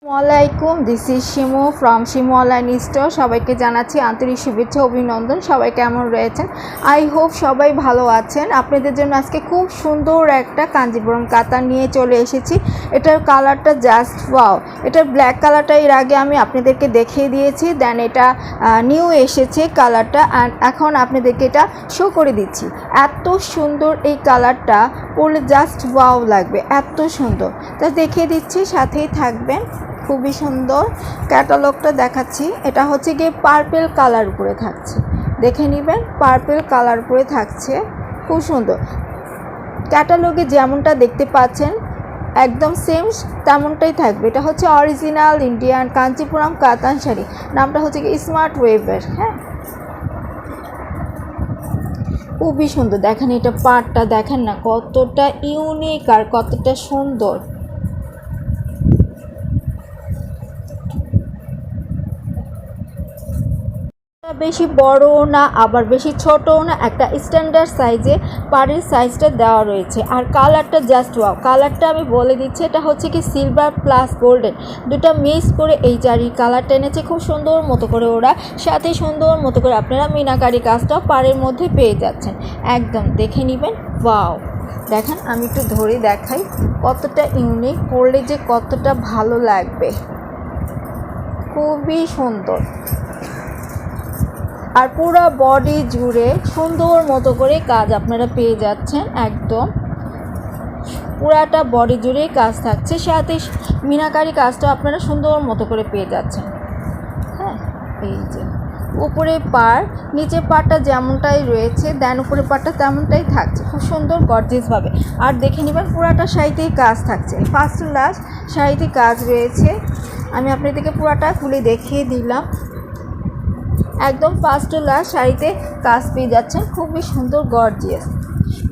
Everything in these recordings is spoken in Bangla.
আসসালামাইকুম, this is Shimu from Shimu online store. সবাইকে জানাচ্ছি আন্তরিক শুভেচ্ছা অভিনন্দন। সবাই কেমন রয়েছেন? আই হোপ সবাই ভালো আছেন। আপনাদের জন্য আজকে খুব সুন্দর একটা কাঞ্জিপুরম কাতান নিয়ে চলে এসেছি। এটার কালারটা জাস্ট ওয়াও। এটার ব্ল্যাক কালারটা এর আগে আমি আপনাদেরকে দেখিয়ে দিয়েছি, দেন এটা নিউ এসেছে কালারটা, অ্যান্ড এখন আপনাদেরকে এটা শো করে দিচ্ছি। এত সুন্দর এই কালারটা, পরলে জাস্ট ওয়াও লাগবে, এত সুন্দর। তা দেখিয়ে দিচ্ছি, সাথেই থাকবেন। খুবই সুন্দর ক্যাটালগটা দেখাচ্ছি। এটা হচ্ছে গিয়ে পার্পেল কালার উপরে থাকছে, দেখে নেবেন। পার্পেল কালার উপরে থাকছে, খুব সুন্দর। ক্যাটালগে যেমনটা দেখতে পাচ্ছেন একদম সেম তেমনটাই থাকবে। এটা হচ্ছে অরিজিনাল ইন্ডিয়ান কাঞ্চিপুরম কাতান শাড়ি। নামটা হচ্ছে কি স্মার্ট ওয়েভের। হ্যাঁ, খুবই সুন্দর। দেখেন এটা পাড়টা দেখেন না, কতটা ইউনিক আর কতটা সুন্দর। বেশি বড় না আবার বেশি ছোটও না, একটা স্ট্যান্ডার্ড সাইজে পাড়ের সাইজটা দেওয়া রয়েছে। আর কালারটা জাস্ট ওয়াও। কালারটা আমি বলে দিচ্ছি, এটা হচ্ছে কি সিলভার প্লাস গোল্ডেন দুটো মিক্স করে এই জারি কালারটা এনেছে। খুব সুন্দর মতো করে ওরা, সাথে সুন্দর মতো করে আপনারা মিনাকারি কাজটাও পাড়ের মধ্যে পেয়ে যাচ্ছেন। একদম দেখে নেবেন। ওয়াও, দেখেন আমি একটু ধরে দেখাই কতটা ইউনিক, পরলে যে কতটা ভালো লাগবে। খুবই সুন্দর। আর পুরো বডি জুড়ে সুন্দর মতো করে কাজ আপনারা পেয়ে যাচ্ছেন। একদম পুরাটা বডি জুড়েই কাজ থাকছে, সাথে মিনাকারি কাজটা আপনারা সুন্দর মতো করে পেয়ে যাচ্ছেন। হ্যাঁ, এই যে উপরে পাড়, নিচের পাড়টা যেমনটাই রয়েছে, দেন উপরের পাড়টা তেমনটাই থাকছে, খুব সুন্দর গর্জিয়াসভাবে। আর দেখে নেবেন পুরাটা শাড়িতেই কাজ থাকছে, ফার্স্ট টু লাস্ট শাড়িতে কাজ রয়েছে। আমি আপনাদেরকে পুরাটা খুলে দেখিয়ে দিলাম। একদম ফার্স্ট টু লাস্ট শাড়িতে কাজ পেয়ে যাচ্ছেন, খুবই সুন্দর গর্জিয়াস।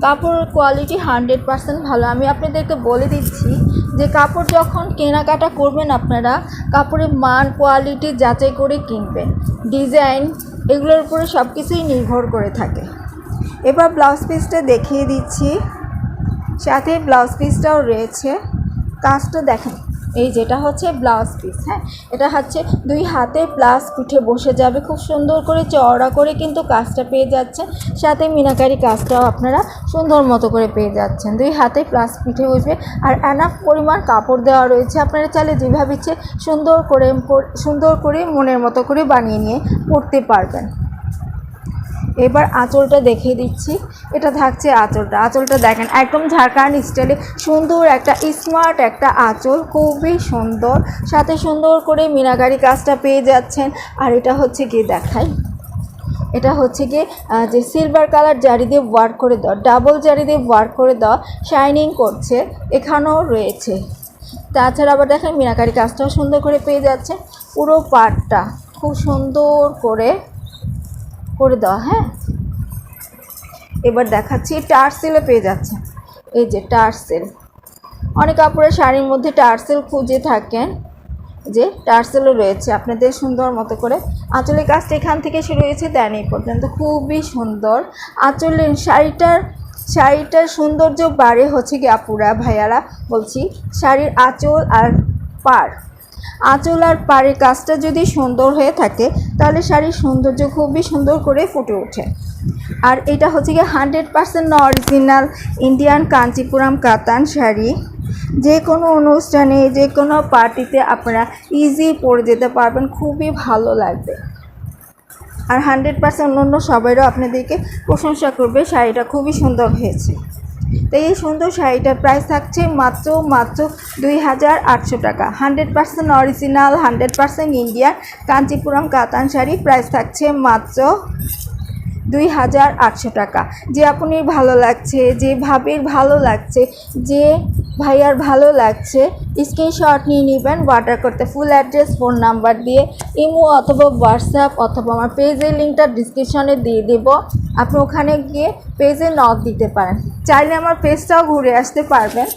কাপড়ের কোয়ালিটি 100% ভালো। আমি আপনাদেরকে বলে দিচ্ছি যে কাপড় যখন কেনাকাটা করবেন আপনারা কাপড়ের মান কোয়ালিটি যাচাই করে কিনবেন। ডিজাইন এগুলোর উপরে সব কিছুই নির্ভর করে থাকে। এবার ব্লাউজ পিসটা দেখিয়ে দিচ্ছি, সাথে ব্লাউজ পিসটাও রয়েছে। কাজটা দেখেন, এই যেটা হচ্ছে ব্লাউজ পিস। হ্যাঁ, এটা হচ্ছে দুই হাতে প্লাস পিঠে বসে যাবে, খুব সুন্দর করে চওড়া করে কিন্তু কাজটা পেয়ে যাচ্ছেন। সাথে মিনাকারি কাজটাও আপনারা সুন্দর মতো করে পেয়ে যাচ্ছেন, দুই হাতে প্লাস পিঠে বসবে। আর এনাফ পরিমাণ কাপড় দেওয়া রয়েছে, আপনারা চাইলে যেভাবে ইচ্ছে সুন্দর করে মনের মতো করে বানিয়ে নিয়ে পরতে পারবেন। এবার আঁচলটা দেখিয়ে দিচ্ছি। এটা থাকছে আঁচলটা দেখেন একদম ঝাড়খণ্ড স্টাইলে সুন্দর একটা স্মার্ট একটা আঁচল, খুবই সুন্দর। সাথে সুন্দর করে মিনাকারি কাজটা পেয়ে যাচ্ছেন। আর এটা হচ্ছে গিয়ে দেখাই, এটা হচ্ছে গিয়ে যে সিলভার কালার জারি দিয়ে ওয়ার্ক করে দেওয়া, ডাবল জারি দিয়ে ওয়ার্ক করে দেওয়া, শাইনিং করছে, এখানেও রয়েছে। তাছাড়া আবার দেখেন মিনাকারি কাজটাও সুন্দর করে পেয়ে যাচ্ছে। পুরো পাড়টা খুব সুন্দর করে দেওয়া। হ্যাঁ, এবার দেখাচ্ছি টার্সেলও পেয়ে যাচ্ছে। এই যে টার্সেল, অনেক কাপড়ের শাড়ির মধ্যে টার্সেল খুঁজে থাকেন, যে টার্সেলও রয়েছে আপনাদের সুন্দর মতো করে। আঁচলের কাজটা এখান থেকে শুরু হয়েছে, দেন এই পর্যন্ত, খুবই সুন্দর। আঁচলের শাড়িটার সৌন্দর্য বাড়ে হচ্ছে কি আপুরা ভাইয়ারা বলছি, শাড়ির আঁচল আর পাড়ের কাজটা যদি সুন্দর হয়ে থাকে তাহলে শাড়ির সৌন্দর্য খুবই সুন্দর করে ফুটে ওঠে। আর এটা হচ্ছে গিয়ে 100% অরিজিনাল ইন্ডিয়ান কাঞ্চিপুরম কাতান শাড়ি। যে কোনো অনুষ্ঠানে যে কোনো পার্টিতে আপনারা ইজি পরে যেতে পারবেন, খুবই ভালো লাগবে। আর 100% অন্য সবাইও আপনাদেরকে প্রশংসা করবে, শাড়িটা খুবই সুন্দর হয়েছে। তো এই সুন্দর শাড়িটার প্রাইস থাকছে মাত্র 2800 টাকা। 100% অরিজিনাল 100% ইন্ডিয়ান কাঞ্চিপুরম কাতান শাড়ি, প্রাইস থাকছে মাত্র 2800 টাকা। যে আপনি ভালো লাগছে, যে ভাবির ভালো লাগছে, যে ভাইয়ার ভালো লাগছে, স্ক্রিনশট নিয়ে নেবেন, অর্ডার করতে ফুল অ্যাড্রেস ফোন নাম্বার দিয়ে ইমো অথবা হোয়াটসঅ্যাপ অথবা আমার পেজের লিঙ্কটা ডিসক্রিপশনে দিয়ে দেব। আপনি ওখানে গিয়ে পেজে নক দিতে পারেন, চাইলে আমার পেজটাও ঘুরে আসতে পারবেন।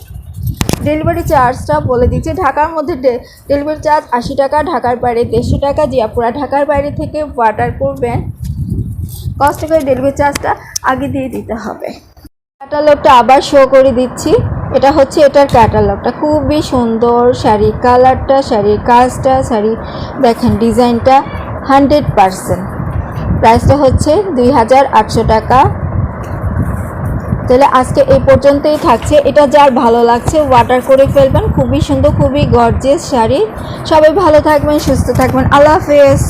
ডেলিভারি চার্জটা বলে দিচ্ছি, ঢাকার মধ্যে ডেলিভারি চার্জ 80 টাকা, ঢাকার বাইরে 150 টাকা। যে আপনারা ঢাকার বাইরে থেকে অর্ডার করবেন কষ্ট করে ডেলিভারি চার্জটা আগে দিয়ে দিতে হবে। ক্যাটালগটা আবার শো করে দিচ্ছি। এটা হচ্ছে এটার ক্যাটালগটা, খুবই সুন্দর শাড়ি, কালারটা, শাড়ির কাজটা, শাড়ি দেখেন ডিজাইনটা 100%। প্রাইসটা হচ্ছে 2800 টাকা। তাহলে আজকে এই পর্যন্তই থাকছে। এটা যার ভালো লাগছে অর্ডার করে ফেলবেন, খুবই সুন্দর, খুবই গর্জিয়াস শাড়ি। সবাই ভালো থাকবেন, সুস্থ থাকবেন, আল্লাহ হাফেজ।